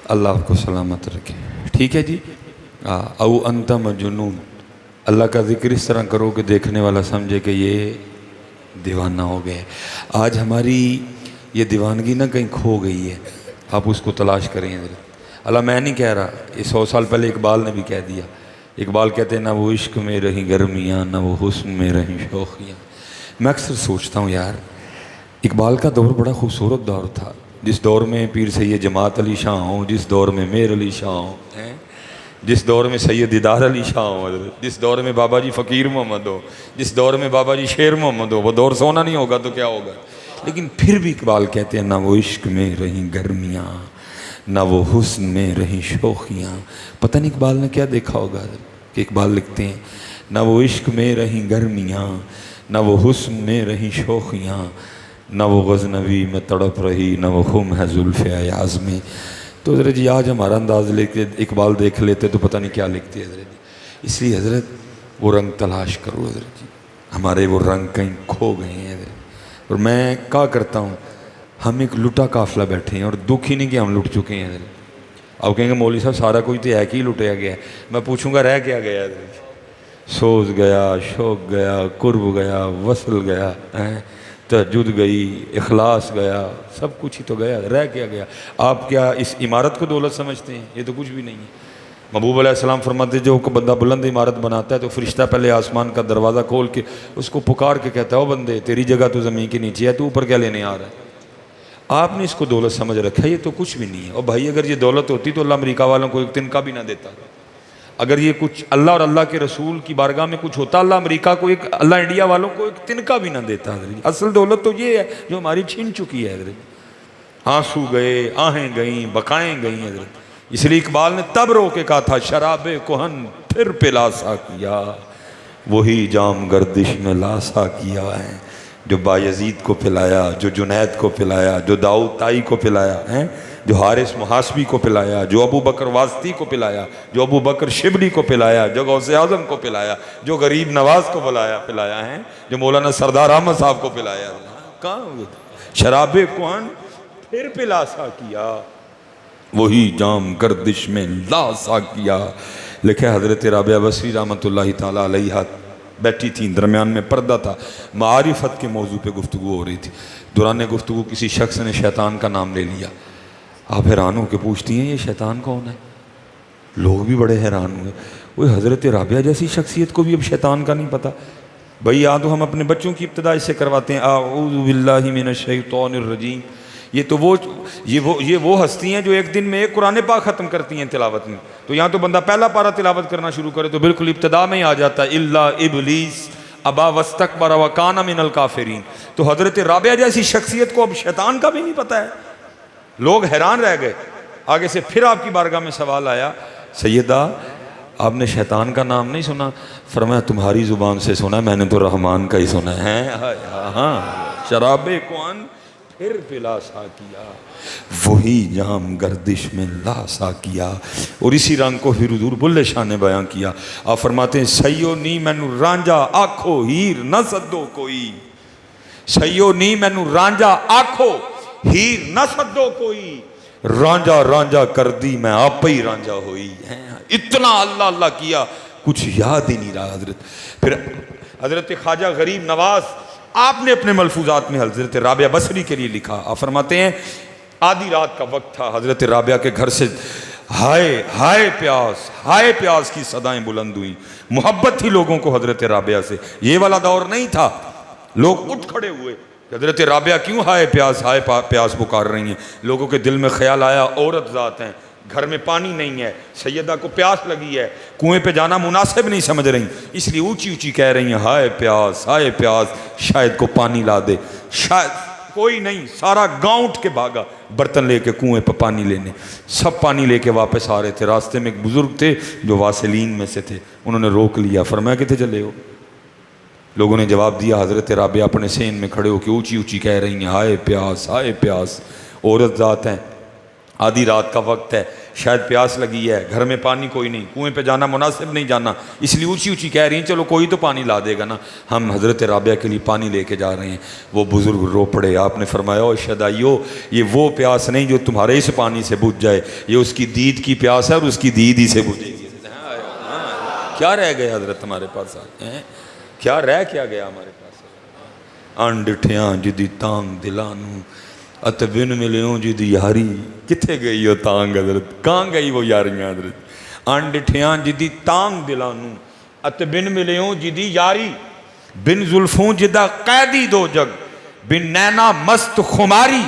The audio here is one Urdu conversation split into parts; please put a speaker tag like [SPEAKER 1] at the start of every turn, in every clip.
[SPEAKER 1] اللہ آپ کو سلامت رکھے. ٹھیک ہے جی. او انت مجنون. اللہ کا ذکر اس طرح کرو کہ دیکھنے والا سمجھے کہ یہ دیوانہ ہو گئے. آج ہماری یہ دیوانگی نہ کہیں کھو گئی ہے، آپ اس کو تلاش کریں. اللہ میں نہیں کہہ رہا، یہ 100 سال پہلے اقبال نے بھی کہہ دیا. اقبال کہتے ہیں نہ وہ عشق میں رہیں گرمیاں، نہ وہ حسن میں رہیں شوخیاں. میں اکثر سوچتا ہوں یار، اقبال کا دور بڑا خوبصورت دور تھا، جس دور میں پیر سید جماعت علی شاہ ہوں، جس دور میں میر علی شاہ ہوں، جس دور میں سید دیدار علی شاہ ہوں، جس دور میں بابا جی فقیر محمد ہو، جس دور میں بابا جی شیر محمد ہو. وہ دور سونا نہیں ہوگا تو کیا ہوگا. لیکن پھر بھی اقبال کہتے ہیں نہ وہ عشق میں رہیں گرمیاں، نہ وہ حسن میں رہیں شوخیاں. پتہ نہیں اقبال نے کیا دیکھا ہوگا کہ اقبال لکھتے ہیں نہ وہ عشق میں رہیں گرمیاں، نہ وہ حسن میں رہیں شوخیاں، نہ وہ غزنوی میں تڑپ رہی، نہ وہ خم ہے زلف ایاز میں. تو حضرت جی آج ہمارا انداز لے کے اقبال دیکھ لیتے تو پتہ نہیں کیا لکھتے حضرت جی. اس لیے حضرت وہ رنگ تلاش کرو حضرت جی، ہمارے وہ رنگ کہیں کھو گئے ہیں حضرت. اور میں کہا کرتا ہوں ہم ایک لٹا قافلہ بیٹھے ہیں، اور دکھ ہی نہیں کہ ہم لٹ چکے ہیں حضرت. اب کہیں گے مولوی صاحب سارا کچھ تو ہے کہ ہی لٹیا گیا ہے. میں پوچھوں گا رہ کیا گیا حضرت. سوز گیا، شوق گیا، قرب گیا، وصل گیا، تہجد گئی، اخلاص گیا، سب کچھ ہی تو گیا. رہ کیا گیا؟ آپ کیا اس عمارت کو دولت سمجھتے ہیں؟ یہ تو کچھ بھی نہیں ہے. محبوب علیہ السلام فرماتے جو بندہ بلند عمارت بناتا ہے تو فرشتہ پہلے آسمان کا دروازہ کھول کے اس کو پکار کے کہتا ہے او بندے تیری جگہ تو زمین کے نیچے ہے، تو اوپر کیا لینے آ رہا ہے؟ آپ نے اس کو دولت سمجھ رکھا ہے، یہ تو کچھ بھی نہیں ہے. اور بھائی اگر یہ دولت ہوتی تو اللہ امریکہ والوں کو ایک تنکا بھی نہ دیتا. اگر یہ کچھ اللہ اور اللہ کے رسول کی بارگاہ میں کچھ ہوتا، اللہ امریکہ کو ایک، اللہ انڈیا والوں کو ایک تنکا بھی نہ دیتا. اصل دولت تو یہ ہے جو ہماری چھین چکی ہے حضرت. آنسو گئے، آہیں گئیں، بقائیں گئیں حضرت. اس لیے اقبال نے تب رو کے کہا تھا شراب کہن پھر پلاسا کیا، وہی جام گردش میں لاسا کیا ہے. جو بایزید کو پلایا، جو جنید کو پلایا، جو داؤد تائی کو پلایا ہے، جو حارث محاسبی کو پلایا، جو ابو بکر واسطی کو پلایا، جو ابو بکر شبلی کو پلایا، جو غوث اعظم کو پلایا، جو غریب نواز کو پلایا ہے، جو مولانا سردار احمد صاحب کو پلایا. کہاں ہوئے؟ شراب کہن پھر پلاسا کیا، وہی جام گردش میں لاسا کیا. لکھے حضرت رابعہ بصری رحمۃ اللہ تعالیٰ علیہ بیٹھی تھیں، درمیان میں پردہ تھا، معارفت کے موضوع پہ گفتگو ہو رہی تھی. دوران گفتگو کسی شخص نے شیطان کا نام لے لیا. آپ حیران ہو کے پوچھتی ہیں یہ شیطان کون ہے؟ لوگ بھی بڑے حیران ہوئے. وہ حضرت رابعہ جیسی شخصیت کو بھی اب شیطان کا نہیں پتہ. بھئی یا تو ہم اپنے بچوں کی ابتدا اس سے کرواتے ہیں اعوذ باللہ من الشیطان الرجیم. یہ وہ ہستی ہیں جو ایک دن میں ایک قرآن پاک ختم کرتی ہیں تلاوت میں. تو یہاں تو بندہ پہلا پارہ تلاوت کرنا شروع کرے تو بالکل ابتدا میں ہی آ جاتا ہے الا ابلیس ابا واستکبر وکان من الکافرین. تو حضرت رابعہ جیسی شخصیت کو اب شیطان کا بھی نہیں پتہ ہے. لوگ حیران رہ گئے. آگے سے پھر آپ کی بارگاہ میں سوال آیا سیدہ آپ نے شیطان کا نام نہیں سنا؟ فرمایا تمہاری زبان سے سنا، میں نے تو رحمان کا ہی سنا ہے. ہاں شراب کون پھر پلاسا کیا، وہی جام گردش میں لاسا کیا. اور اسی رنگ کو پھر حضور بلے شاہ نے بیان کیا. آپ فرماتے ہیں سیو نی مینو رانجا آکھو ہیر نہ سدو کوئی، سیو نی مینو رانجا آکھو ہیر نہ سدو کوئی، رانجا رانجا کر دی میں آپ ہی رانجا ہوئی. اتنا اللہ اللہ کیا کچھ یاد ہی نہیں رہا حضرت. پھر حضرت خواجہ غریب نواز آپ نے اپنے ملفوظات میں حضرت رابعہ بصری کے لیے لکھا. آپ فرماتے ہیں آدھی رات کا وقت تھا، حضرت رابعہ کے گھر سے ہائے ہائے پیاس کی صدائیں بلند ہوئیں. محبت تھی لوگوں کو حضرت رابعہ سے. یہ والا دور نہیں تھا. لوگ اٹھ کھڑے ہوئے، حضرت رابعہ کیوں ہائے پیاس پکار رہی ہیں. لوگوں کے دل میں خیال آیا عورت ذات ہیں، گھر میں پانی نہیں ہے، سیدہ کو پیاس لگی ہے، کنویں پہ جانا مناسب نہیں سمجھ رہی، اس لیے اونچی اونچی کہہ رہی ہیں ہائے پیاس شاید کو پانی لا دے. شاید کوئی نہیں، سارا گاؤں اٹھ کے بھاگا برتن لے کے کنویں پہ پانی لینے. سب پانی لے کے واپس آ رہے تھے. راستے میں ایک بزرگ تھے جو واسلین میں سے تھے، انہوں نے روک لیا. فرمایا کتنے چلے ہو؟ لوگوں نے جواب دیا حضرت رابعہ اپنے سین میں کھڑے ہو کے اونچی اونچی کہہ رہی ہیں ہائے پیاس عورت ذات ہیں، آدھی رات کا وقت ہے، شاید پیاس لگی ہے، گھر میں پانی کوئی نہیں، کنویں پہ جانا مناسب نہیں جانا، اس لیے اونچی اونچی کہہ رہی ہیں چلو کوئی تو پانی لا دے گا نا، ہم حضرت رابعہ کے لیے پانی لے کے جا رہے ہیں۔ وہ بزرگ رو پڑے، آپ نے فرمایا او شدائیو یہ وہ پیاس نہیں جو تمہارے اس پانی سے بجھ جائے، یہ اس کی دید کی پیاس ہے اور اس کی دید ہی سے بجھے گی۔ کیا رہ گیا حضرت ہمارے پاس آج؟ کیا رہ کیا گیا ہمارے پاس؟ ڈٹھیاں جدی تانگ دلانو ات بن ملیوں جدی یاری، کتھے گئی وہ تانگ حضرت؟ کہاں گئی وہ یاریاں حضرت؟ ڈٹھیاں جدی تانگ دلانو ات بن ملیوں جدی یاری، بن زلفوں جدہ قیدی دو جگ، بن نینا مست خماری،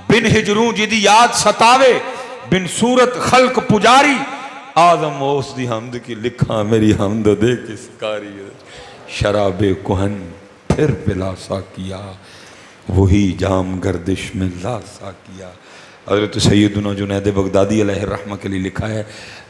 [SPEAKER 1] بن ہجروں جدی یاد ستاوے، بن صورت خلق پجاری، آدم اوس دی حمد کی لکھاں میری حمد دے کس کاری۔ شراب کہن پھر پلا ساکیا، وہی جام گردش میں لا ساکیا۔ حضرت سیدنا جنید بغدادی علیہ الرحمہ کے لیے لکھا ہے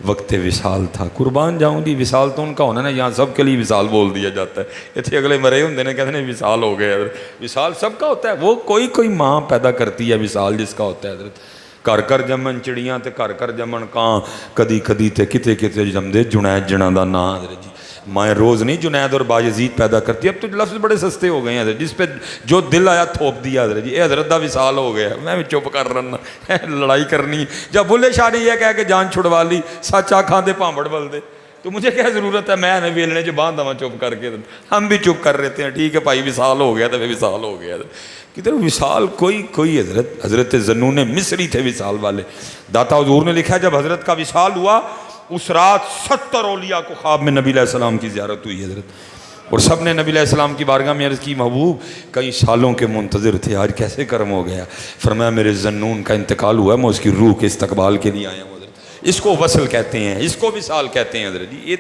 [SPEAKER 1] وقت وصال تھا، قربان جاؤں دی وصال تو ان کا ہونا نا، یہاں سب کے لیے وصال بول دیا جاتا ہے، اتنے اگلے مرے ہوں نے کہتے ہیں وصال ہو گئے۔ وصال سب کا ہوتا ہے، وہ کوئی ماں پیدا کرتی ہے وصال جس کا ہوتا ہے حضرت۔ گھر گھر جمن چڑیاں تے گھر گھر جمن کان، کدی کدی تے کتے کتے جمدے جنید جنا دا نا حضرت جی۔ مائیں روز نہیں جنید اور باجزید پیدا کرتی، اب تو لفظ بڑے سستے ہو گئے ہیں حضرت، جس پہ جو دل آیا تھوپ دیا حضرت جی، اے حضرت دا وصال ہو گیا، میں بھی چپ کر رہا لڑائی کرنی، جب بھلے شاہ نے یہ کہہ کہ جان چھڑوا لی، سچ آکھاں دے پامبڑ بل دے، تو مجھے کیا ضرورت ہے میں نے ویلنے جو باندھ دوا چپ کر کے؟ ہم بھی چپ کر رہتے ہیں، ٹھیک ہے بھائی وصال ہو گیا تو وصال ہو گیا۔ کدھر وصال کوئی حضرت ذنون مصری تھے وصال والے۔ داتا حضور نے لکھا ہے جب حضرت کا وصال ہوا اس رات 70 اولیاء کو خواب میں نبی علیہ السلام کی زیارت ہوئی حضرت، اور سب نے نبی علیہ السلام کی بارگاہ میں عرض کی محبوب کئی سالوں کے منتظر تھے، آج کیسے کرم ہو گیا؟ فرمایا میرے ذنون کا انتقال ہوا ہے، میں اس کی روح کے استقبال کے لیے آیا ہوں حضرت۔ اس کو وصل کہتے ہیں، اس کو وصال کہتے ہیں حضرت جی۔ یہ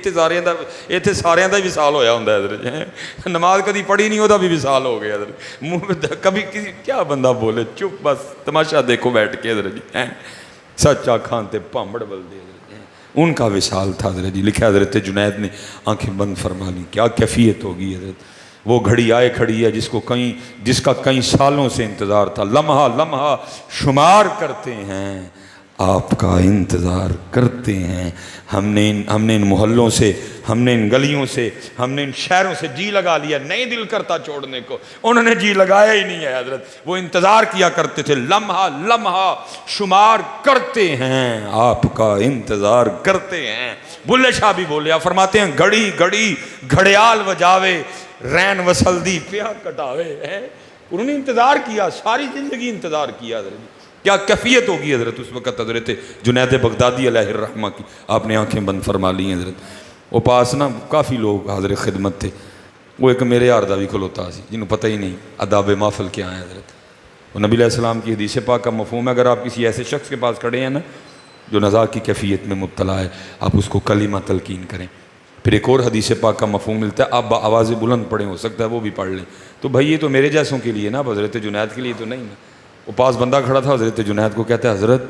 [SPEAKER 1] تے سارے دا وصال ہویا ہوندا ہے حضرت جی، نماز کدی پڑھی نہیں ہوتا بھی وصال ہو گیا حضرت، منہ کبھی کسی کیا بندہ بولے چپ بس تماشا دیکھو بیٹھ کے حضرت جی، سچا کھان تے پامبڑ بل دے حضرت، ان کا وصال تھا حضرت جی۔ لکھا حضرت جنید نے آنکھیں بند فرما لی، کیا کیفیت ہوگی حضرت؟ وہ گھڑی آئے کھڑی ہے جس کا کئی سالوں سے انتظار تھا، لمحہ لمحہ شمار کرتے ہیں آپ کا انتظار کرتے ہیں۔ ہم نے ان محلوں سے، ہم نے ان گلیوں سے، ہم نے ان شہروں سے جی لگا لیا، نہیں دل کرتا چھوڑنے کو، انہوں نے جی لگایا ہی نہیں ہے حضرت، وہ انتظار کیا کرتے تھے، لمحہ لمحہ شمار کرتے ہیں آپ کا انتظار کرتے ہیں۔ بلے شاہ بھی بولے، آپ فرماتے ہیں گھڑی گھڑی گھڑیال وجاوے، رین وصل دی پیا کٹاوے، انہوں نے انتظار کیا، ساری زندگی انتظار کیا حضرت۔ کیا کیفیت ہوگی حضرت اس وقت حضرت جنید بغدادی علیہ الرحمہ کی؟ آپ نے آنکھیں بند فرما لی ہیں حضرت۔ وہ پاس نا کافی لوگ حاضر خدمت تھے، وہ ایک میرے یار دا بھی کھلوتا سی جنہوں پتہ ہی نہیں آداب محفل کیا ہے حضرت۔ وہ نبی علیہ السلام کی حدیث پاک کا مفہوم ہے، اگر آپ کسی ایسے شخص کے پاس کھڑے ہیں نا جو نزاع کی کیفیت میں مبتلا ہے، آپ اس کو کلمہ تلقین کریں۔ پھر ایک اور حدیث پاک کا مفہوم ملتا ہے، آپ آواز بلند پڑھیں، ہو سکتا ہے وہ بھی پڑھ لیں، تو بھائی یہ تو میرے جیسوں کے لیے نا، حضرت جنید کے لیے تو نہیں نا۔ وہ پاس بندہ کھڑا تھا، حضرت جنید کو کہتا ہے حضرت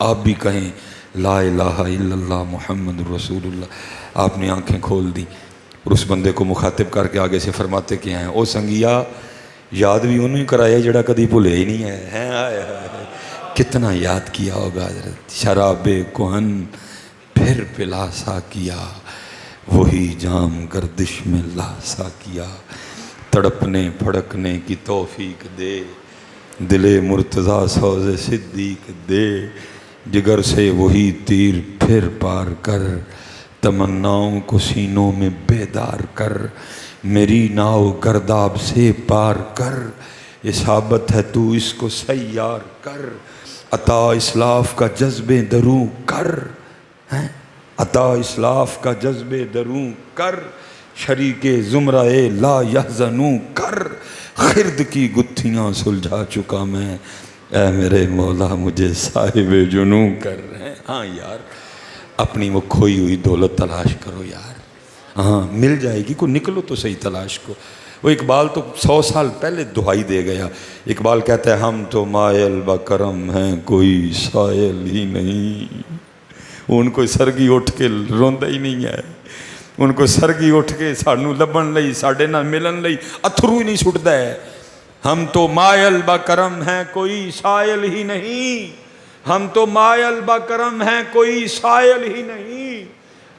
[SPEAKER 1] آپ بھی کہیں لا الہ الا اللہ محمد رسول اللہ۔ آپ نے آنکھیں کھول دی اور اس بندے کو مخاطب کر کے آگے سے فرماتے کہ ہیں او سنگیا یاد بھی انہوں ہی کرایا جڑا کدی بھولے ہی نہیں ہے۔ کتنا یاد کیا ہوگا حضرت، شراب کہن پھر پلا سا کیا، وہی جام گردش میں لا سا کیا، تڑپنے پھڑکنے کی توفیق دے، دل مرتضیٰ سوز صدیق دے، جگر سے وہی تیر پھر پار کر، تمناؤں کو سینوں میں بیدار کر، میری ناؤ گرداب سے پار کر، اصابت ہے تو اس کو سیار کر، عطا اسلاف کا جذب دروں کر، عطا اسلاف کا جذب دروں کر، شریک زمرہ لا یحزنوں کر، خرد کی گتھیاں سلجھا چکا میں، اے میرے مولا مجھے صاحب جنوں کر۔ ہاں یار اپنی وہ کھوئی ہوئی دولت تلاش کرو یار، ہاں مل جائے گی، کوئی نکلو تو صحیح تلاش کو۔ وہ اقبال تو 100 سال پہلے دہائی دے گیا، اقبال کہتا ہے ہم تو مائل بکرم ہیں کوئی سائل ہی نہیں، ان کو سرگی اٹھ کے روندا ہی نہیں ہے، ان کو سرگی اٹھ کے سانو لبن لئی ساڈے نال ملن لئی اتھرو ہی نہیں سٹدا ہے۔ ہم تو مائل با کرم ہیں کوئی سائل ہی نہیں، ہم تو مائل بکرم ہیں کوئی سائل ہی نہیں.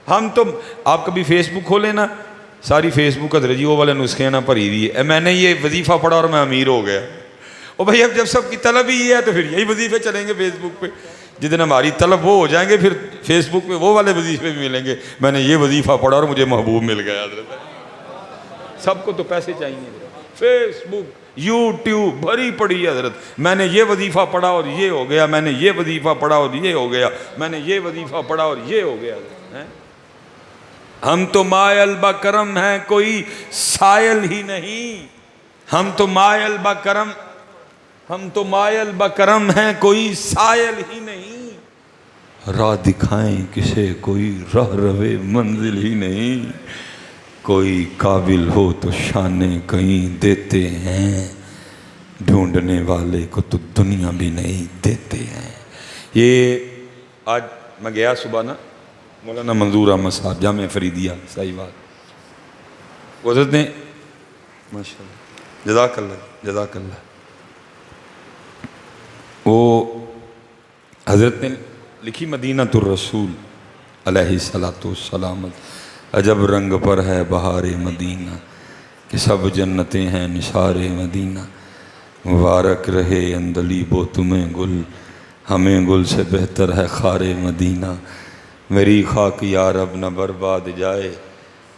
[SPEAKER 1] ہم تو آپ کبھی فیس بک کھولیں نا, ساری فیس بک حضرت جی وہ والے نسخے نا بھری ہوئی ہے, میں نے یہ وظیفہ پڑھا اور میں امیر ہو گیا. او بھائی اب جب سب کی طلب ہی یہ ہے تو پھر یہی وظیفے چلیں گے فیس بک پہ. جتنے ہماری طلب وہ ہو جائیں گے پھر فیس بک پہ وہ والے وظیفے بھی ملیں گے. میں نے یہ وظیفہ پڑھا اور مجھے محبوب مل گیا. حضرت سب کو تو پیسے چاہیے. فیس بک یوٹیوب بھری پڑی ہے حضرت, میں نے یہ وظیفہ پڑھا اور یہ ہو گیا, میں نے یہ وظیفہ پڑھا اور یہ ہو گیا, میں نے یہ وظیفہ پڑھا اور یہ ہو گیا. ہم تو مائل بکرم ہیں کوئی سائل ہی نہیں. ہم تو مائل بکرم, ہم تو مائل بکرم ہیں کوئی سائل ہی نہیں. راہ دکھائیں کسے کوئی راہ روے منزل ہی نہیں. کوئی قابل ہو تو شانے کہیں دیتے ہیں, ڈھونڈنے والے کو تو دنیا بھی نہیں دیتے ہیں. یہ آج میں گیا صبح نا مولانا منظور احمد صاحب جامعہ فریدیہ صحیح بات, حضرت نے ماشاء اللہ جزاک اللہ جزاک اللہ, وہ حضرت نے لکھی مدینۃ الرسول علیہ الصلاۃ والسلام, عجب رنگ پر ہے بہار مدینہ کہ سب جنتیں ہیں نثار مدینہ. مبارک رہے اندلیب و تمہیں گل, ہمیں گل سے بہتر ہے خار مدینہ. میری خاک یا رب نہ برباد جائے,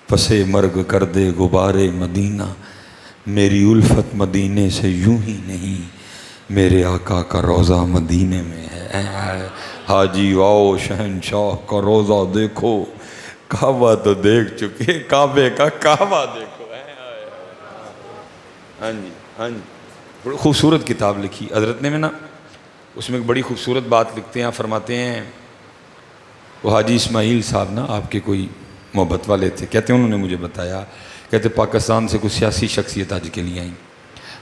[SPEAKER 1] پسے مرگ کر دے غبار مدینہ. میری الفت مدینے سے یوں ہی نہیں, میرے آقا کا روضہ مدینے میں ہے. حاجی واؤ شہنشاہ کا روضہ دیکھو, کعبہ تو دیکھ چکے کعبے کا کعبہ دیکھو. ہاں جی ہاں جی, بڑی خوبصورت کتاب لکھی حضرت نے میں نا, اس میں ایک بڑی خوبصورت بات لکھتے ہیں, فرماتے ہیں وہ حاجی اسماعیل صاحب نا آپ کے کوئی محبت والے تھے, کہتے ہیں انہوں نے مجھے بتایا, کہتے پاکستان سے کوئی سیاسی شخصیت حج کے لیے آئیں,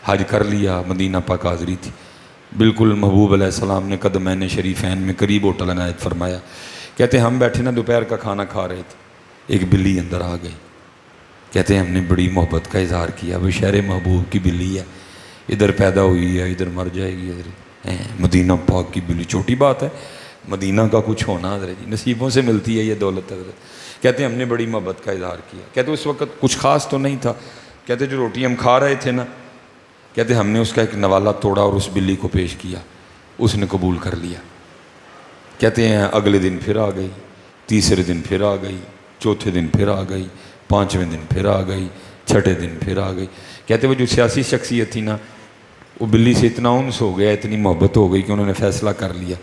[SPEAKER 1] حج کر لیا, مدینہ پاک حاضری تھی, بالکل محبوب علیہ السلام نے قدمین شریفین میں قریب ہوٹل عنایت فرمایا. کہتے ہیں ہم بیٹھے نا دوپہر کا کھانا کھا رہے تھے, ایک بلی اندر آ گئی. کہتے ہیں ہم نے بڑی محبت کا اظہار کیا, وہ شہر محبوب کی بلی ہے, ادھر پیدا ہوئی ہے ادھر مر جائے گی. حضرت مدینہ پاک کی بلی, چھوٹی بات ہے مدینہ کا کچھ ہونا حضرت جی, نصیبوں سے ملتی ہے یہ دولت حضرت. کہتے ہیں ہم نے بڑی محبت کا اظہار کیا. کہتے اس وقت کچھ خاص تو نہیں تھا, کہتے جو روٹی ہم کھا رہے تھے نا, کہتے ہم نے اس کا ایک نوالا توڑا اور اس بلی کو پیش کیا, اس نے قبول کر لیا. کہتے ہیں اگلے دن پھر آ گئی, تیسرے دن پھر آ گئی, چوتھے دن پھر آ گئی, پانچویں دن پھر آ گئی, چھٹے دن پھر آ گئی. کہتے وہ جو سیاسی شخصیت تھی نا, وہ بلی سے اتنا انس ہو گیا, اتنی محبت ہو گئی کہ انہوں نے فیصلہ کر لیا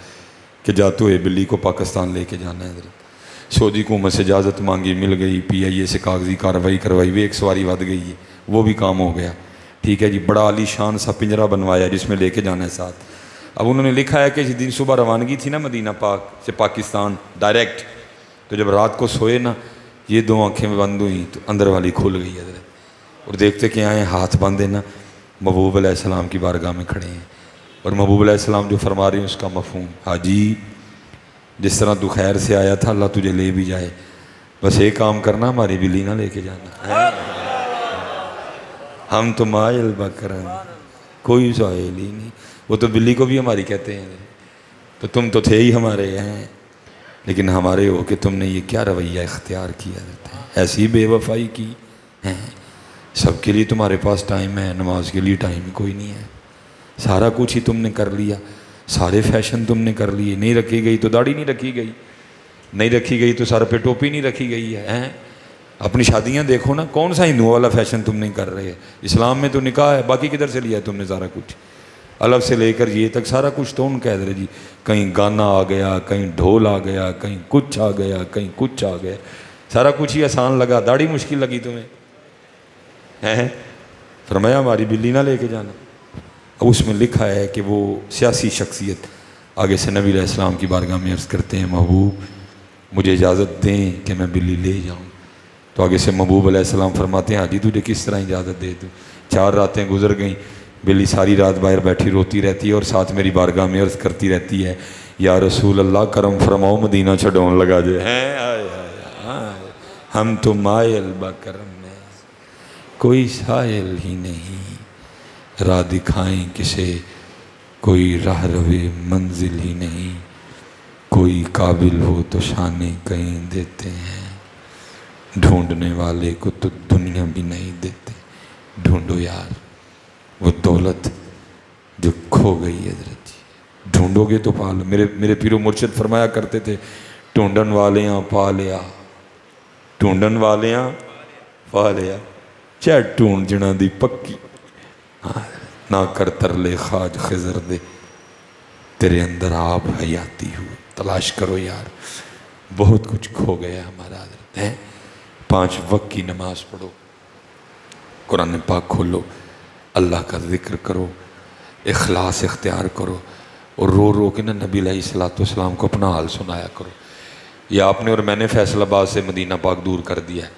[SPEAKER 1] کہ جاتے ہوئے بلی کو پاکستان لے کے جانا ہے. حضرت سعودی حکومت سے اجازت مانگی, مل گئی, پی آئی اے سے کاغذی کارروائی کروائی, وہ ایک سواری ود گئی ہے, وہ بھی کام ہو گیا. ٹھیک ہے جی, بڑا عالی شان سا پنجرہ بنوایا جس میں لے کے جانا ہے ساتھ. اب انہوں نے لکھا ہے کہ جس دن صبح روانگی تھی نا مدینہ پاک سے پاکستان ڈائریکٹ, تو جب رات کو سوئے نا, یہ دو آنکھیں میں بند ہوئیں تو اندر والی کھل گئی حضرت, اور دیکھتے کہ آئے ہاتھ باندھے نا محبوب علیہ السلام کی بارگاہ میں کھڑے ہیں, اور محبوب علیہ السلام جو فرما رہے ہیں اس کا مفہوم, حاجی جس طرح تو خیر سے آیا تھا اللہ تجھے لے بھی جائے, بس ایک کام کرنا ہماری بلی نہ لے کے جانا. ہم تو مائل بکرم کوئی سائل ہی نہیں. وہ تو بلی کو بھی ہماری کہتے ہیں, تو تم تو تھے ہی ہمارے ہیں, لیکن ہمارے ہو کہ تم نے یہ کیا رویہ اختیار کیا ہے, ایسی بے وفائی کی ہے. سب کے لیے تمہارے پاس ٹائم ہے, نماز کے لیے ٹائم کوئی نہیں ہے. سارا کچھ ہی تم نے کر لیا, سارے فیشن تم نے کر لیے. نہیں رکھی گئی تو داڑھی نہیں رکھی گئی, نہیں رکھی گئی تو سر پہ ٹوپی نہیں رکھی گئی ہے. اپنی شادیاں دیکھو نا, کون سا ہندوؤں والا فیشن تم نہیں کر رہے. اسلام میں تو نکاح ہے, باقی کدھر سے لیا تم نے سارا کچھ, الگ سے لے کر یہ تک سارا کچھ تو ان کہہ رہے جی. کہیں گانا آ گیا, کہیں ڈھول آ گیا, کہیں کچھ آ گیا, کہیں کچھ آ گیا, سارا کچھ ہی آسان لگا, داڑھی مشکل لگی تمہیں. فرمایا ہماری بلی نہ لے کے جانا. اب اس میں لکھا ہے کہ وہ سیاسی شخصیت آگے سے نبی علیہ السلام کی بارگاہ میں عرض کرتے ہیں, محبوب مجھے اجازت دیں کہ میں بلی لے جاؤں. تو آگے سے محبوب علیہ السلام فرماتے ہیں, حاجی تجھے کس طرح اجازت دے دوں, 4 راتیں گزر گئیں, بلی ساری رات باہر بیٹھی روتی رہتی ہے اور ساتھ میری بارگاہ میں عرض کرتی رہتی ہے, یا رسول اللہ کرم فرماؤ مدینہ چھڈون لگا جائے. ہم تو مائل بکرم میں کوئی سائل ہی نہیں, راہ دکھائیں کسے کوئی راہ روے منزل ہی نہیں، کوئی قابل ہو تو شانے کہیں دیتے ہیں، ڈھونڈنے والے کو تو دنیا بھی نہیں دیتے۔ ڈھونڈو یار وہ دولت جو کھو گئی ہے حضرت جی، ڈھونڈو گے تو پا لو۔ میرے پیر و مرشد فرمایا کرتے تھے، ڈھونڈن والیاں پا لیا، ڈھونڈن والیاں پا لیا، چاہے ڈھونڈ جنا دی پکی، نہ کر ترلے خواج خضر دے، تیرے اندر آپ حیاتی ہو۔ تلاش کرو یار، بہت کچھ کھو گیا ہمارا حضرت ہے۔ 5 وقت کی نماز پڑھو، قرآن پاک کھولو، اللہ کا ذکر کرو، اخلاص اختیار کرو، اور رو رو کے نا نبی علیہ السلام کو اپنا حال سنایا کرو۔ یہ آپ نے اور میں نے فیصل آباد سے مدینہ پاک دور کر دیا ہے،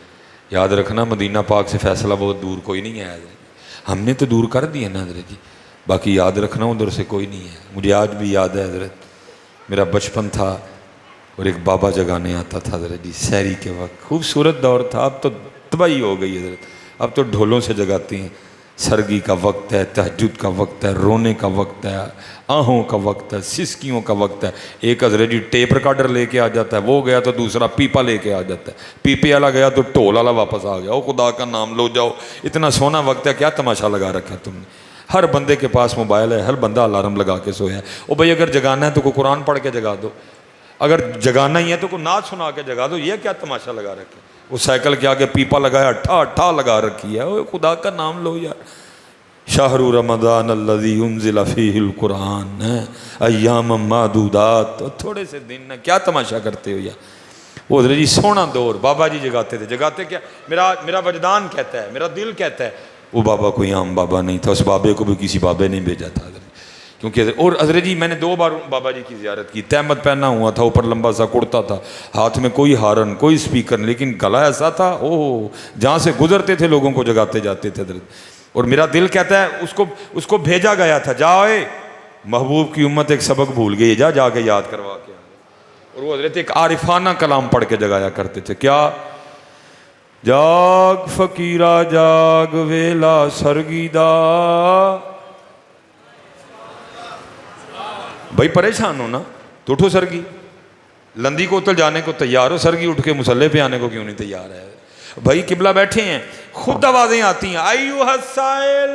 [SPEAKER 1] یاد رکھنا مدینہ پاک سے فیصل آباد دور کوئی نہیں ہے، ہم نے تو دور کر دیا نا حضرت جی، باقی یاد رکھنا ادھر سے کوئی نہیں ہے۔ مجھے آج بھی یاد ہے حضرت، میرا بچپن تھا اور ایک بابا جگانے آتا تھا حضرت جی سحری کے وقت، خوبصورت دور تھا۔ اب تو تباہی ہو گئی حضرت، اب تو ڈھولوں سے جگاتی ہیں۔ سرگی کا وقت ہے، تہجد کا وقت ہے، رونے کا وقت ہے، آہوں کا وقت ہے، سسکیوں کا وقت ہے۔ ایک حضرت جی ٹیپ ریکارڈر لے کے آ جاتا ہے، وہ گیا تو دوسرا پیپا لے کے آ جاتا ہے، پیپے والا گیا تو ٹول والا واپس آ گیا۔ او خدا کا نام لو جاؤ، اتنا سونا وقت ہے، کیا تماشا لگا رکھا ہے تم نے؟ ہر بندے کے پاس موبائل ہے، ہر بندہ الارم لگا کے سویا ہے۔ او بھائی اگر جگانا ہے تو کوئی قرآن پڑھ کے جگا دو، اگر جگانا ہی ہے تو کوئی نعت سنا کے جگا دو، یہ کیا تماشا لگا رکھے؟ وہ سائیکل کے آگے پیپا لگایا، اٹھا اٹھا لگا رکھی ہے۔ اوہ خدا کا نام لو یار۔ شہر رمضان الذی انزل فیہ القرآن، ایام معدودات، تھوڑے سے دن، کیا تماشا کرتے ہو یار؟ وہ حضرت جی سونا دور، بابا جی جگاتے تھے، جگاتے کیا؟ میرا وجدان کہتا ہے، میرا دل کہتا ہے وہ بابا کوئی عام بابا نہیں تھا، اس بابے کو بھی کسی بابے نے بھیجا تھا حضرت، کیونکہ اور حضرت جی میں نے 2 بار بابا جی کی زیارت کی۔ تہمت پہنا ہوا تھا، اوپر لمبا سا کرتا تھا، ہاتھ میں کوئی ہارن، کوئی سپیکر، لیکن گلا ایسا تھا اوہ جہاں سے گزرتے تھے لوگوں کو جگاتے جاتے تھے حضرت۔ اور میرا دل کہتا ہے اس کو بھیجا گیا تھا، جاؤ محبوب کی امت ایک سبق بھول گئی، جا کے یاد کروا کے۔ اور وہ حضرت ایک عارفانہ کلام پڑھ کے جگایا کرتے تھے، کیا؟ جاگ فقیرہ جاگ ویلا سرگیدہ، بھائی پریشان ہو نا تو اٹھو سرگی، لندی کو اتل جانے کو تیار ہو، سرگی اٹھ کے مسلح پہ آنے کو کیوں نہیں تیار ہے؟ بھائی قبلہ بیٹھے ہیں، خود آوازیں آتی ہیں، ایوہ السائل،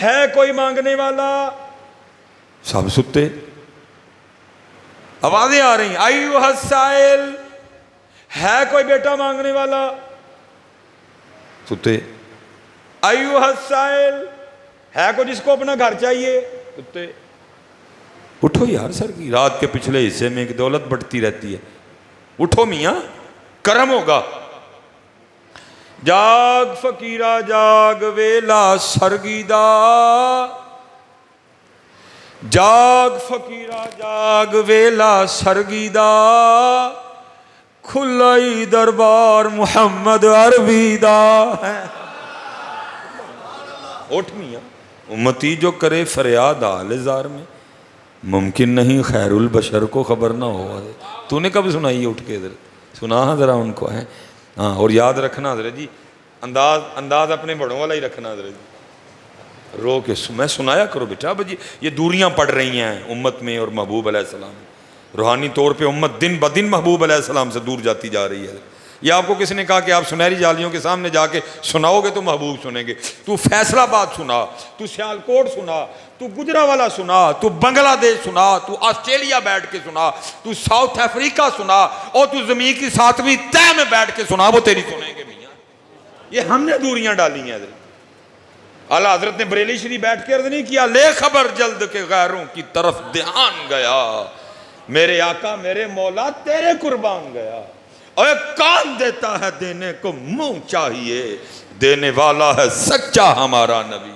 [SPEAKER 1] ہے کوئی مانگنے والا؟ سب ستے، آوازیں آ رہی ہیں، ایوہ السائل، ہے کوئی بیٹا مانگنے والا؟ ستے، ایوہ السائل، ہے کوئی جس کو اپنا گھر چاہیے؟ ستے۔ اٹھو یار سرگی، رات کے پچھلے حصے میں ایک دولت بڑھتی رہتی ہے، اٹھو میاں، کرم ہوگا۔ جاگ فقیرہ جاگ ویلا سرگیدہ، جاگ فقیرہ جاگ ویلا سرگیدہ، کھلائی دربار محمد عربی دا ہے۔ اٹھ میاں، امتی جو کرے فریاد آل زار میں، ممکن نہیں خیر البشر کو خبر نہ ہو۔ تو نے کب سنائی اٹھ کے حضرت؟ سنا ذرا ان کو ہے۔ ہاں، اور یاد رکھنا حضرت جی، انداز اپنے بڑوں والا ہی رکھنا حضرت جی، رو کے میں سنایا کرو بیٹا۔ بھائی یہ دوریاں پڑ رہی ہیں امت میں اور محبوب علیہ السلام، روحانی طور پہ امت دن بدن محبوب علیہ السلام سے دور جاتی جا رہی ہے۔ یہ آپ کو کس نے کہا کہ آپ سنہری جالیوں کے سامنے جا کے سناؤ گے تو محبوب سنیں گے؟ تو فیصل آباد سنا، تو سیالکوٹ سنا، تو گجرانوالہ سنا، تو بنگلہ دیش سنا، تو آسٹریلیا بیٹھ کے سنا، تو ساؤتھ افریقہ سنا، اور تو زمین کی 7ویں تہ میں بیٹھ کے سنا، وہ تیری سنیں گے میاں۔ یہ ہم نے دوریاں ڈالی ہیں حضرت۔ اعلیٰ حضرت نے بریلی شریف بیٹھ کے عرض نہیں کیا، لے خبر جلد کے غیروں کی طرف دھیان گیا، میرے آقا میرے مولا تیرے قربان گیا، اور کام دیتا ہے دینے کو منہ چاہیے، دینے والا ہے سچا ہمارا نبی۔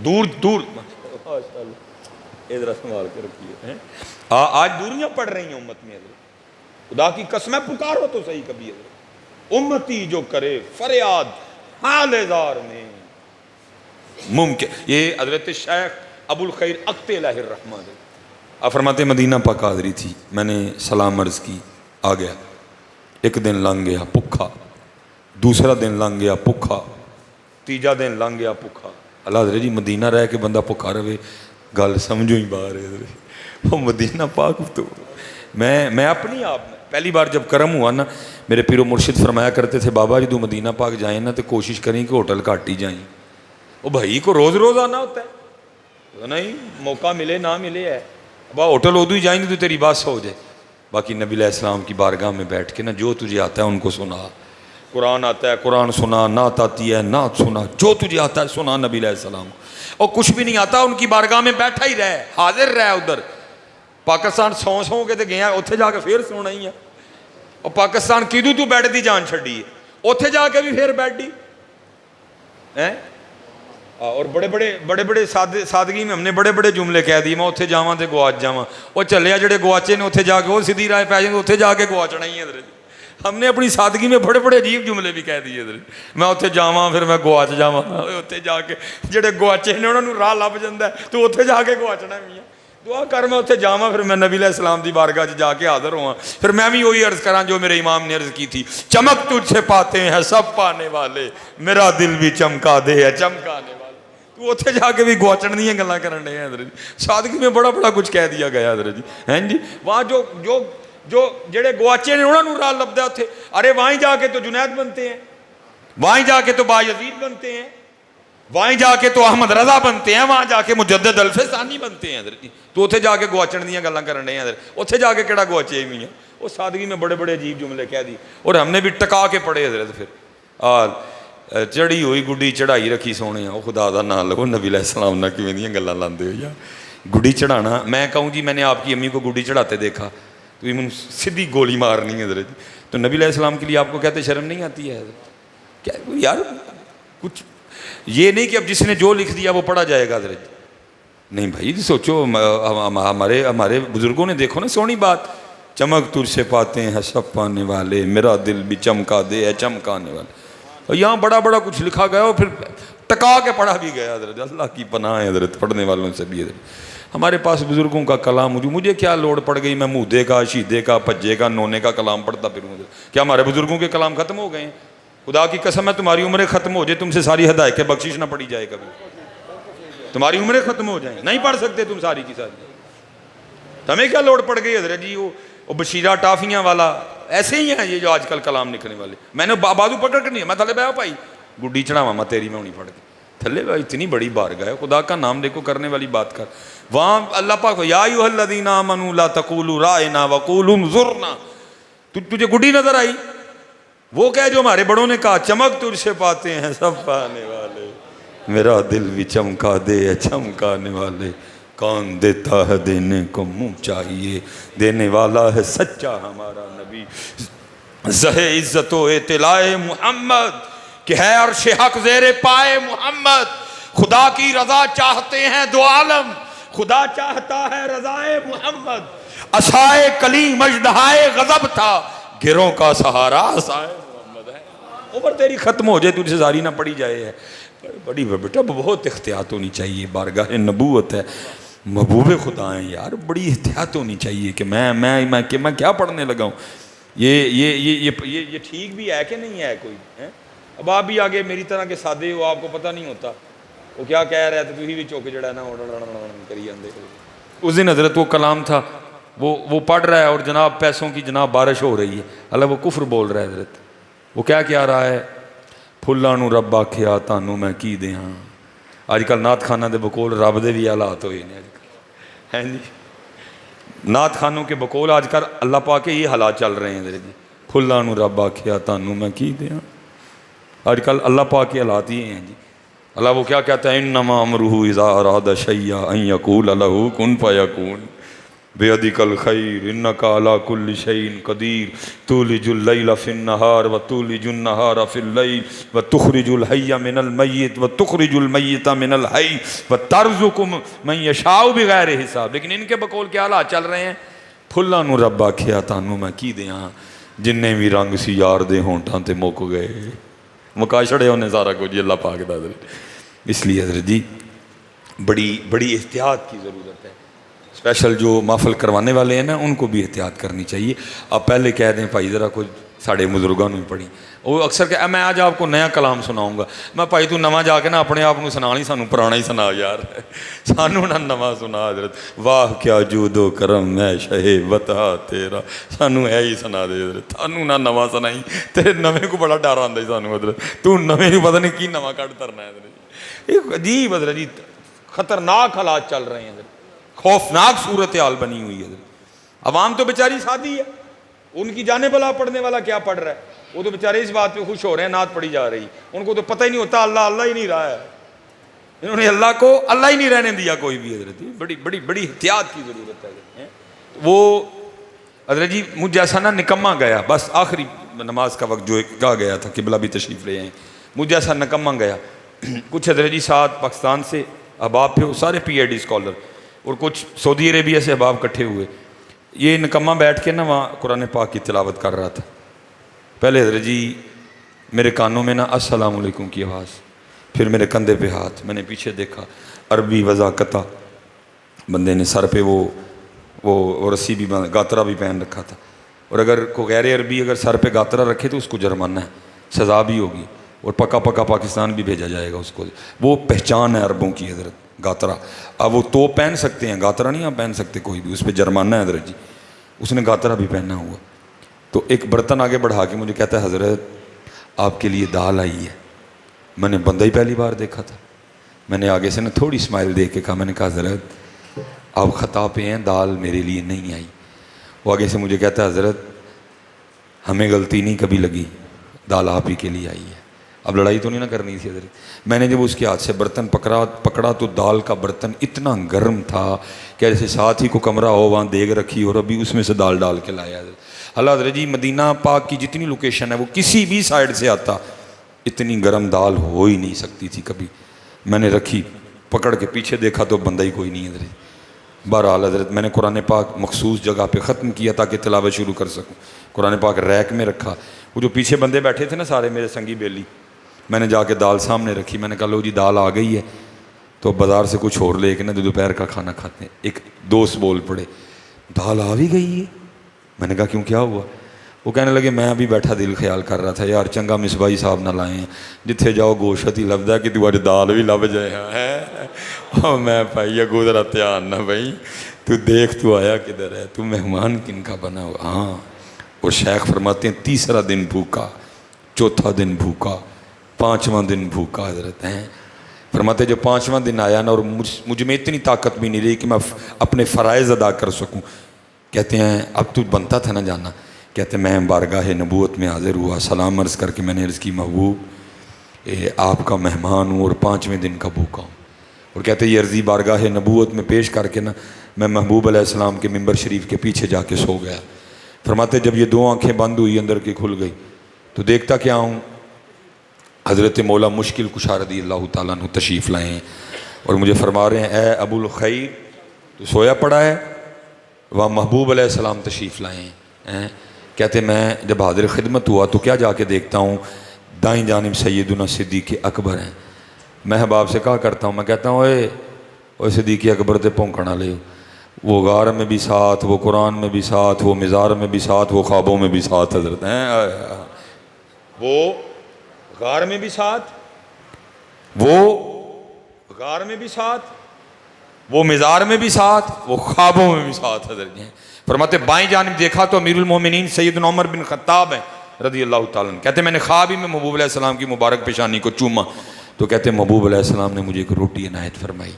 [SPEAKER 1] دور دور ادھر سنبھال کے رکھیے، آج دوریاں پڑ رہی ہیں امت میں حضرت، خدا کی قسمیں پکارو تو صحیح کبھی حضرت، امتی جو کرے فریاد حال زار میں ممکن۔ یہ حضرت شیخ ابو الخیر اقتے الہ الرحمہ آپ فرماتے مدینہ پاک حاضری تھی، میں نے سلام عرض کی، آ گیا، ایک دن لنگ گیا بھوکا، دوسرا دن لنگ گیا بھوکا، تیجا دن لنگ گیا بھوکا، اللہ حضرت جی مدینہ رہ کے بندہ بھکا رہے گل سمجھو ہی باہر ہے وہ مدینہ پاک تو میں اپنی آپ میں پہلی بار جب کرم ہوا نا میرے پیر و مرشد فرمایا کرتے تھے بابا جی تو مدینہ پاک جائیں نا تو کوشش کریں کہ ہوٹل کاٹ ہی جائیں وہ بھائی کو روز روز آنا ہوتا ہے نہیں موقع ملے نہ ملے ہے ہوٹل ادو ہی جائیں گے تو تیری بات ہو جائے باقی نبی علیہ السلام کی بارگاہ میں بیٹھ کے نا جو تجھے آتا ہے ان کو سنا قرآن آتا ہے قرآن سنا نعت آتی ہے نعت سنا جو تجھے آتا ہے سنا نبی علیہ السلام اور کچھ بھی نہیں آتا ان کی بارگاہ میں بیٹھا ہی رہے حاضر رہے ادھر پاکستان سو کے تو گیا اتنے جا کے پھر سونا ہی ہے اور پاکستان کدو تو بیٹھ دی جان چھڑی ہے اتنے جا کے بھی پھر بیٹھ دی اور بڑے بڑے سادگی میں ہم نے بڑے بڑے جملے کہہ دیے میں اتنے جاواں تے گواچ جاواں وہ چلے جڑے گواچے نے اتنے جا کے وہ سیدھی رائے پی جائیں اتنے جا کے گواچنا ہی ہے حضرت ہم نے اپنی سادگی میں بڑے بڑے عجیب جملے بھی کہہ دیے حضرت میں اتنے جاواں پھر میں گواچ جاواں اتنے جا کے جڑے گواچے نے انہوں نے راہ لب جاتا ہے تو اتنے جا کے گواچنا بھی ہے دعا کر میں اتنے جاواں پھر میں نبی علیہ السلام دی بارگاہ جا کے حاضر ہوا پھر میں بھی وہی عرض کراں جو میرے امام نے عرض کی تھی چمک تجھ سے پاتے ہیں سب پانے والے میرا دل بھی چمکا دے ہے چمکانے والے تو اتنے جا کے بھی گواچن دیا گلاں کرن ڈے ہیں حضرت سادگی میں بڑا بڑا کچھ کہہ دیا گیا حضرت جی ہیں جی وہاں جو جڑے گواچے نے انہوں نے راہ لبدا اتنے ارے وہاں جا کے تو جنید بنتے ہیں وہاں جا کے تو بایزید بنتے ہیں وہاں جا کے تو احمد رضا بنتے ہیں وہاں جا کے مجدد الف ثانی بنتے ہیں حضرت جی تو اتنے جا کے گواچن دیا گلاں کرن ڈے ہیں حضرت اتنے جا کے کیڑا گواچے ہوئی ہیں وہ سادگی میں بڑے بڑے عجیب جملے کہہ دی اور ہم نے بھی ٹکا کے پڑھے حضرت پھر چڑھی ہوئی گڈی چڑھائی رکھی سونے وہ خدا دا نام لگو نبی علیہ السلام نہ کیویں دیاں گلاں لاندے ہو یا گڈی چڑھانا میں کہوں جی میں نے آپ کی امی کو گڈی چڑھاتے دیکھا تو یہ سیدھی گولی مارنی ہے حضرت تو نبی علیہ السلام کے لیے آپ کو کہتے شرم نہیں آتی ہے حضرت کیا یار کچھ یہ نہیں کہ اب جس نے جو لکھ دیا وہ پڑھا جائے گا حضرت نہیں بھائی سوچو ہمارے بزرگوں نے دیکھو نا سونی بات چمک تجھ سے پاتے ہیں سب پانے والے میرا دل بھی چمکا دے ہے چمکانے والے اور یہاں بڑا بڑا کچھ لکھا گیا اور پھر ٹکا کے پڑھا بھی گیا حضرت اللہ کی پناہ ہے حضرت پڑھنے والوں سے بھی حضرت ہمارے پاس بزرگوں کا کلام مجھے کیا لوڑ پڑ گئی میں مودے کا شیدے کا پجے کا نونے کا کلام پڑھتا پھروں کیا ہمارے بزرگوں کے کلام ختم ہو گئے ہیں خدا کی قسم ہے تمہاری عمریں ختم ہو جائے تم سے ساری ہدایت بخشش نہ پڑی جائے کبھی تمہاری عمریں ختم ہو جائیں نہیں پڑھ سکتے تم ساری کی ساری ہمیں کیا لوڑ پڑ گئی حضرت جی وہ بشیرہ ٹافیاں والا ایسے ہی ہیں یہ جو آج کل کلام لکھنے والے میں نے بازو پکڑ کر نہیں میں تھلے بیٹھا پائی گڈی چڑھاوا میں تیری میں ہونی پڑ گئی تھلے بھائی اتنی بڑی بارگاہ ہے خدا کا نام لے کو کرنے والی بات کر وہاں اللہ پاک یا ایھا الذین آمنوا لا تقولوا رائنا وقولوا انظرنا تجھے گڈی نظر آئی وہ کہے جو ہمارے بڑوں نے کہا چمک تجھ سے پاتے ہیں سب پانے والے میرا دل بھی چمکا دے چمکانے والے کون دیتا ہے دینے کو منہ چاہیے دینے والا ہے سچا ہمارا نبی زہ عزت و اطلاع محمد کہ ہے عرش حق زیر پائے محمد خدا کی رضا چاہتے ہیں دو عالم خدا چاہتا ہے رضائے محمد عصائے کلیم اژدہائے غضب تھا گروں کا سہارا عصائے محمد ہے عمر تیری ختم ہو جائے تجھ سے زاری نہ پڑی جائے ہے بڑی بیٹا بہت احتیاط ہونی چاہیے بارگاہ نبوت ہے محبوب خدا ہیں یار بڑی احتیاط ہونی چاہیے کہ میں کیا پڑھنے لگا ہوں یہ ٹھیک بھی ہے کہ نہیں ہے کوئی اب آپ بھی آگے میری طرح کے سادے ہو آپ کو پتہ نہیں ہوتا وہ کیا کہہ رہے تھے تھی بھی چوک جڑا نا کری جاندے اس دن حضرت وہ کلام تھا وہ پڑھ رہا ہے اور جناب پیسوں کی جناب بارش ہو رہی ہے اللہ وہ کفر بول رہا ہے حضرت وہ کیا رہا ہے پھلاں نوں رب آکھیا تانوں میں کی دیاں اج کل نعت خانہ دے بکول رب دے بھی حالات ہوئے ہیں ہیں جی نعت خانوں کے بکول آج کل اللہ پاک کے یہ حالات چل رہے ہیں حضرت جی پھلاں نوں رب آکھیا تانوں میں کی دیاں آج کل اللہ پاک کے حالات یہ ہیں جی اللہ وہ کیا کہتا ہے انما امرہ اذا اراد شیئا ان یقول لہ کن فیکون بیدک الخیر انک علی کل شیء قدیر تولج اللیل فی النہار وتولج النہار فی اللیل وتخرج الحی من المیت وتخرج المیت من الحی وترزق من یشاء بغیر حساب لیکن ان کے بقول کیا حالات چل رہے ہیں پھلاں نوں رب آکھیا تانوں میں کی دیاں جننے بھی رنگ سی یار دے ہونٹاں تے مک گئے مکا چھڑے ہونے سارا کچھ اللہ پاک دا حضرت اس لیے حضرت جی بڑی احتیاط کی ضرورت ہے اسپیشل جو محفل کروانے والے ہیں نا ان کو بھی احتیاط کرنی چاہیے آپ پہلے کہہ دیں بھائی ذرا کچھ ساڑے بزرگوں نے پڑھی وہ اکثر کہ میں آج آپ کو نیا کلام سناؤں گا میں بھائی تو نواں جا کے نا اپنے آپ کو سنا نہیں سانو پرانا ہی سنا یار سانو نہ نواں سنا حضرت واہ کیا جود و کرم میں شہ بتا تیرا سانو ہے ہی سنا دے حضرت سانو نہ نواں سنائی تیرے نویں کو بڑا ڈر آتا ہی سانو حضرت تو نویں کو پتہ نہیں کی نواں کٹ ترنا ہے حضرت ایک عجیب حضرت جی خطرناک حالات چل رہے ہیں حضرت خوفناک صورتحال بنی ہوئی ہے حضرت عوام تو بیچاری سادی ہے ان کی جانے بلا پڑھنے والا کیا پڑھ رہا ہے وہ تو بیچارے اس بات پہ خوش ہو رہے ہیں نعت پڑھی جا رہی ان کو تو پتہ ہی نہیں ہوتا اللہ اللہ ہی نہیں رہا ہے انہوں نے اللہ کو اللہ ہی نہیں رہنے دیا کوئی بھی حضرت بڑی بڑی بڑی احتیاط کی ضرورت ہے وہ حضرت جی مجھ جیسا نا نکما گیا بس آخری نماز کا وقت جو کہا گیا تھا قبلہ بھی تشریف لے آئیں مجھ جیسا نکما گیا کچھ حضرت جی ساتھ پاکستان سے احباب تھے وہ سارے پی ایچ ڈی اسکالر اور کچھ سعودی عربیہ سے احباب اکٹھے ہوئے یہ نکما بیٹھ کے نا وہاں قرآن پاک کی تلاوت کر رہا تھا پہلے حضرت جی میرے کانوں میں نا السلام علیکم کی آواز پھر میرے کندھے پہ ہاتھ میں نے پیچھے دیکھا عربی وضاقتہ بندے نے سر پہ وہ رسی بھی گاترا بھی پہن رکھا تھا اور اگر کوئی غیر عربی اگر سر پہ گاترا رکھے تو اس کو جرمانہ ہے سزا بھی ہوگی اور پکا پکا پاکستان بھی بھیجا جائے گا اس کو وہ پہچان ہے عربوں کی حضرت گاترا اب وہ تو پہن سکتے ہیں گاترا نہیں آپ پہن سکتے کوئی بھی اس پہ جرمانہ ہے حضرت جی اس نے گاترا بھی پہنا ہوا تو ایک برتن آگے بڑھا کے مجھے کہتا ہے حضرت آپ کے لیے دال آئی ہے میں نے بندہ ہی پہلی بار دیکھا تھا میں نے آگے سے نا تھوڑی اسمائل دیکھ کے کہا میں نے کہا حضرت آپ خطا پہ ہیں دال میرے لیے نہیں آئی وہ آگے سے مجھے کہتا ہے حضرت ہمیں غلطی نہیں کبھی لگی دال آپ ہی کے لیے آئی ہے اب لڑائی تو نہیں نہ کرنی تھی حضرت میں نے جب اس کے ہاتھ سے برتن پکڑا تو دال کا برتن اتنا گرم تھا کہ جیسے ساتھ ہی کو کمرہ ہو وہاں دیگ رکھی اور ابھی اس میں سے دال ڈال کے لایا حضرت حضرت جی مدینہ پاک کی جتنی لوکیشن ہے وہ کسی بھی سائڈ سے آتا اتنی گرم دال ہو ہی نہیں سکتی تھی کبھی میں نے رکھی پکڑ کے پیچھے دیکھا تو بندہ ہی کوئی نہیں حضرت بہرحال حضرت میں نے قرآن پاک مخصوص جگہ پہ ختم کیا تاکہ تلاوت شروع کر سکوں قرآن پاک ریک میں رکھا وہ جو پیچھے بندے بیٹھے تھے نا سارے میرے سنگی بیلی میں نے جا کے دال سامنے رکھی میں نے کہا لو جی دال آ گئی ہے تو بازار سے کچھ اور لے کے نا دوپہر کا کھانا کھاتے ہیں ایک دوست بول پڑے دال آ بھی گئی ہے میں نے کہا کیوں کیا ہوا وہ کہنے لگے میں ابھی بیٹھا دل خیال کر رہا تھا یار چنگا مصباحی صاحب نہ لائے ہیں جتھے جاؤ گوشت ہی لبدا ہے کہ تو اج دال بھی لب جائے ہے میں بھائی اگو ذرا دھیان نہ بھائی تو دیکھ تو آیا کدھر ہے تو مہمان کن کا بنا ہوا ہاں اور شیخ فرماتے ہیں تیسرا دن بھوکا چوتھا دن بھوکا پانچواں دن بھوکا حضرت ہیں فرماتے جب پانچواں دن آیا نا اور مجھ میں اتنی طاقت بھی نہیں رہی کہ میں اپنے فرائض ادا کر سکوں کہتے ہیں اب تو بنتا تھا نا جانا کہتے ہیں میں بارگاہ نبوت میں حاضر ہوا سلام عرض کر کے میں نے عرض کی محبوب آپ کا مہمان ہوں اور پانچویں دن کا بھوکا ہوں اور کہتے ہیں یہ عرضی بارگاہ نبوت میں پیش کر کے نا میں محبوب علیہ السلام کے ممبر شریف کے پیچھے جا کے سو گیا فرماتے جب یہ دو آنکھیں بند ہوئی اندر کی کھل گئی تو دیکھتا کیا ہوں حضرت مولا مشکل کشا رضی اللہ تعالیٰ عنہ تشریف لائے ہیں اور مجھے فرما رہے ہیں اے ابو الخیر تو سویا پڑا ہے وہاں محبوب علیہ السلام تشریف لائے ہیں کہتے میں جب حاضر خدمت ہوا تو کیا جا کے دیکھتا ہوں دائیں جانب سیدنا صدیق اکبر ہیں میں احباب سے کہا کرتا ہوں میں کہتا ہوں اے صدیق اکبر تے پونکنا لے وہ غار میں بھی ساتھ وہ قرآن میں بھی ساتھ وہ مزار میں بھی ساتھ وہ خوابوں میں بھی ساتھ حضرت ہیں وہ غار میں بھی ساتھ وہ غار میں بھی ساتھ وہ مزار میں بھی ساتھ وہ خوابوں میں بھی ساتھ حضرت ہیں فرماتے بائیں جانب دیکھا تو امیر المومنین سیدنا عمر بن خطاب ہیں رضی اللہ تعالیٰ عنہ کہتے میں نے خواب ہی میں محبوب علیہ السلام کی مبارک پیشانی کو چوما تو کہتے محبوب علیہ السلام نے مجھے ایک روٹی عنایت فرمائی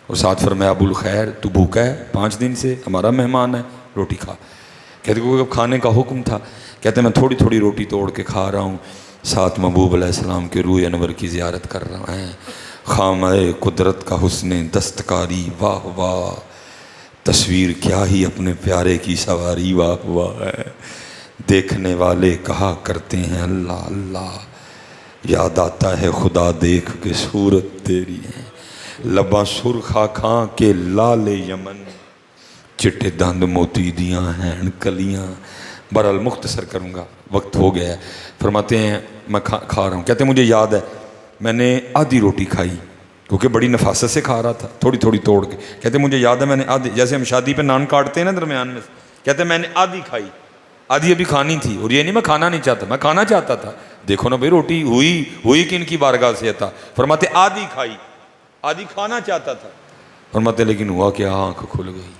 [SPEAKER 1] اور ساتھ فرمایا ابو الخیر تو بھوکا ہے 5 دن سے ہمارا مہمان ہے روٹی کھا کہتے کہ کھانے کا حکم تھا کہتے میں تھوڑی تھوڑی روٹی توڑ کے کھا رہا ہوں ساتھ محبوب علیہ السلام کے روح انور کی زیارت کر رہا ہے خامہ قدرت کا حسن دستکاری واہ واہ تصویر کیا ہی اپنے پیارے کی سواری واہ واہ ہے دیکھنے والے کہا کرتے ہیں اللہ اللہ یاد آتا ہے خدا دیکھ کے صورت تیری ہے لباں سرخا کھاں کے لال یمن چٹے دند موتی دیاں ہیں کلیاں بہرحال مختصر کروں گا وقت ہو گیا ہے فرماتے ہیں میں کھا رہا ہوں کہتے ہیں مجھے یاد ہے میں نے آدھی روٹی کھائی کیونکہ بڑی نفاست سے کھا رہا تھا تھوڑی تھوڑی توڑ کے کہتے ہیں مجھے یاد ہے میں نے آدھی جیسے ہم شادی پہ نان کاٹتے ہیں نا درمیان میں کہتے ہیں میں نے آدھی کھائی آدھی ابھی کھانی تھی، اور یہ نہیں میں کھانا نہیں چاہتا، میں کھانا چاہتا تھا. دیکھو نا بھائی روٹی ہوئی کن کی بارگاہ سے عطا. فرماتے آدھی کھائی، آدھی کھانا چاہتا تھا. فرماتے لیکن ہوا کہ آنکھ کھل گئی،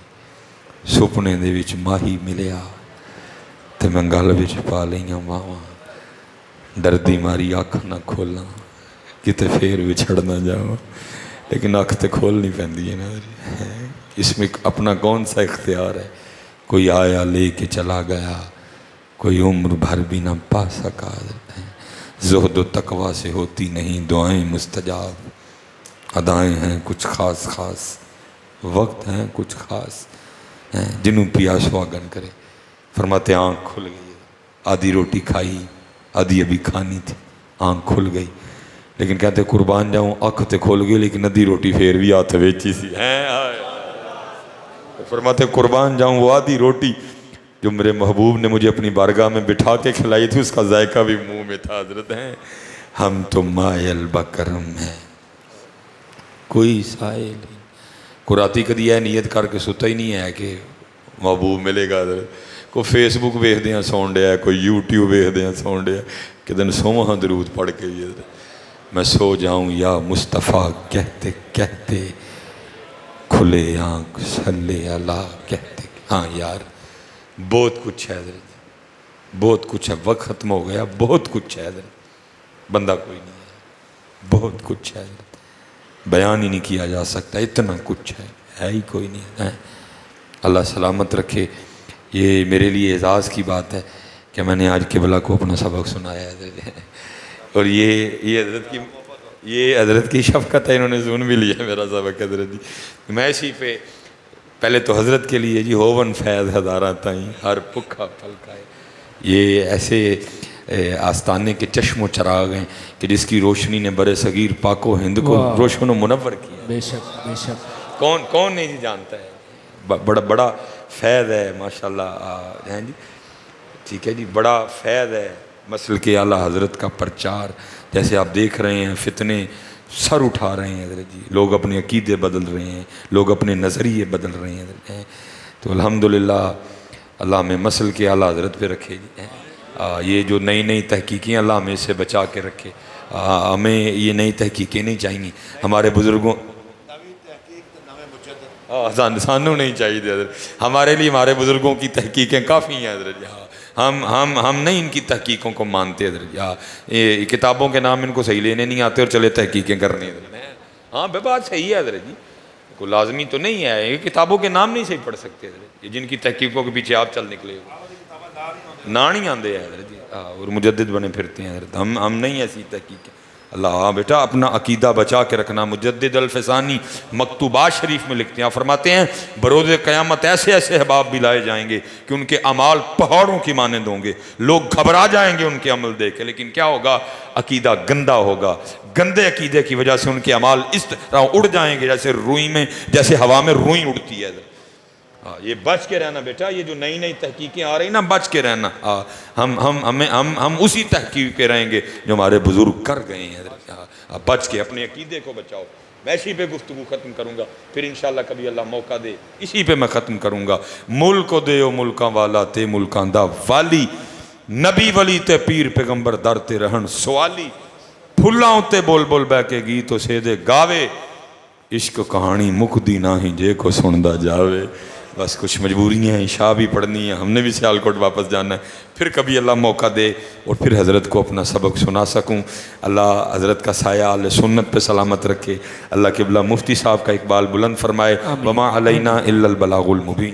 [SPEAKER 1] سپنے دے وچ ماہی ملیا تے میں گل وچ پا لئیاں ماواں. ڈردی ماری اکھ نہ کھولاں کتے پھر وچھڑ نہ جاواں. لیکن اکھ تے کھولنی پیندی ہے نا. اس میں اپنا کون سا اختیار ہے؟ کوئی آیا لے کے چلا گیا، کوئی عمر بھر بھی نہ پا سکا. زہد و تقوی سے ہوتی نہیں دعائیں مستجاب، ادائیں ہیں کچھ خاص خاص، وقت ہیں کچھ خاص ہیں جنہوں پیاس واگن کرے. فرماتے آنکھ کھل گئی، آدھی روٹی کھائی، آدھی ابھی کھانی تھی، آنکھ کھل گئی. لیکن کہتے قربان جاؤں اکھ تے کھل گئی لیکن ادھی روٹی پھر بھی ہاتھ ویچی سی. فرماتے قربان جاؤں وہ آدھی روٹی جو میرے محبوب نے مجھے اپنی بارگاہ میں بٹھا کے کھلائی تھی، اس کا ذائقہ بھی منہ میں تھا. حضرت ہیں ہم تو مائل بکرم ہیں، کوئی سائل نہیں. قراتی کدی ہے نیت کر کے ستا ہی نہیں ہے کہ محبوب ملے گا. حضرت کوئی فیس بک ویخ دیاں سون ڈیا، کوئی یوٹیوب ویخ دیاں سون ڈیا کہ دن سوہاں درود پڑھ کے میں سو جاؤں یا مصطفیٰ کہتے کہتے، کھلے آنکھ صلی اللہ کہتے. ہاں یار بہت کچھ ہے حضرت، بہت کچھ ہے. وقت ختم ہو گیا، بہت کچھ ہے حضرت. بندہ کوئی نہیں ہے، بہت کچھ ہے حضرت، بیان ہی نہیں کیا جا سکتا، اتنا کچھ ہے ہی کوئی نہیں ہے. اللہ سلامت رکھے. یہ میرے لیے اعزاز کی بات ہے کہ میں نے آج قبلہ کو اپنا سبق سنایا ہے حضرت. اور یہ حضرت کی شفقت ہے، انہوں نے سن بھی لیا میرا سبق حضرت جی. میں اسی پہ پہلے تو حضرت کے لیے جی ہوون فیض ہزاراں تائیں ہر پکھا پھل کھائے. یہ ایسے آستانے کے چشم و چراغ ہیں کہ جس کی روشنی نے برِ صغیر پاک و ہند کو روشن و منور کیا.
[SPEAKER 2] بے شک بے شک.
[SPEAKER 1] کون نہیں جی جانتا ہے. بڑا فیض ہے ماشاءاللہ ہیں جی. ٹھیک ہے جی، بڑا فیض ہے مسلک کے اعلیٰ حضرت کا پرچار. جیسے آپ دیکھ رہے ہیں فتنے سر اٹھا رہے ہیں حضرت جی، لوگ اپنے عقیدے بدل رہے ہیں، لوگ اپنے نظریے بدل رہے ہیں حضرت. تو الحمدللہ اللہ ہمیں مسلک کے اعلیٰ حضرت پہ رکھے جی. یہ جو نئی تحقیقیں اللہ ہمیں سے بچا کے رکھے. ہمیں یہ نئی تحقیقیں نہیں چاہیے. ہمارے بزرگوں سانوں نہیں چاہیے حضرت. ہمارے لیے ہمارے بزرگوں کی تحقیقیں کافی ہیں حضرت. ہم نہیں ان کی تحقیقوں کو مانتے حضرت. یہ کتابوں کے نام ان کو صحیح لینے نہیں آتے اور چلے تحقیقیں کرنے حضرت. ہاں بے بات صحیح ہے حضرت جی، کوئی لازمی تو نہیں ہے. یہ کتابوں کے نام نہیں صحیح پڑھ سکتے حضرت. یہ جن کی تحقیقوں کے پیچھے آپ چل نکلے ہو نا نہیں آندے ہیں حضرت جی، اور مجدد بنے پھرتے ہیں حضرت. ہم نہیں ایسی تحقیق. اللہ ہاں بیٹا اپنا عقیدہ بچا کے رکھنا. مجدد الفسانی مکتوبات شریف میں لکھتے ہیں، فرماتے ہیں بروز قیامت ایسے احباب بھی لائے جائیں گے کہ ان کے اعمال پہاڑوں کی مانند ہوں گے. لوگ گھبرا جائیں گے ان کے عمل دیکھ کے، لیکن کیا ہوگا؟ عقیدہ گندا ہوگا. گندے عقیدے کی وجہ سے ان کے اعمال اس طرح اڑ جائیں گے جیسے ہوا میں روئی اڑتی ہے. یہ بچ کے رہنا بیٹا. یہ جو نئی تحقیقیں آ رہی نا، بچ کے رہنا. ہم اسی تحقیق پہ رہیں گے جو ہمارے بزرگ کر گئے ہیں حضرت. بچ کے اپنے عقیدے کو بچاؤ. میں اسی پہ گفتگو ختم کروں گا، پھر انشاءاللہ کبھی اللہ موقع دے اسی پہ میں ختم کروں گا. ملک دے او ملکاں والا تے ملکاں دا والی، نبی ولی تے پیر پیغمبر در تے رہن سوالی. پھلاں تے بول بول بہ کے گیت و سیدے گاوے، عشق کہانی مکدی نہ ہی جے کو سندا جاوے. بس کچھ مجبوریاں ہیں، عشاء بھی پڑھنی ہے، ہم نے بھی سیالکوٹ واپس جانا ہے. پھر کبھی اللہ موقع دے اور پھر حضرت کو اپنا سبق سنا سکوں. اللہ حضرت کا سایہ اہل سنت پہ سلامت رکھے. اللہ قبلہ مفتی صاحب کا اقبال بلند فرمائے. وما علینا الا البلاغ المبین.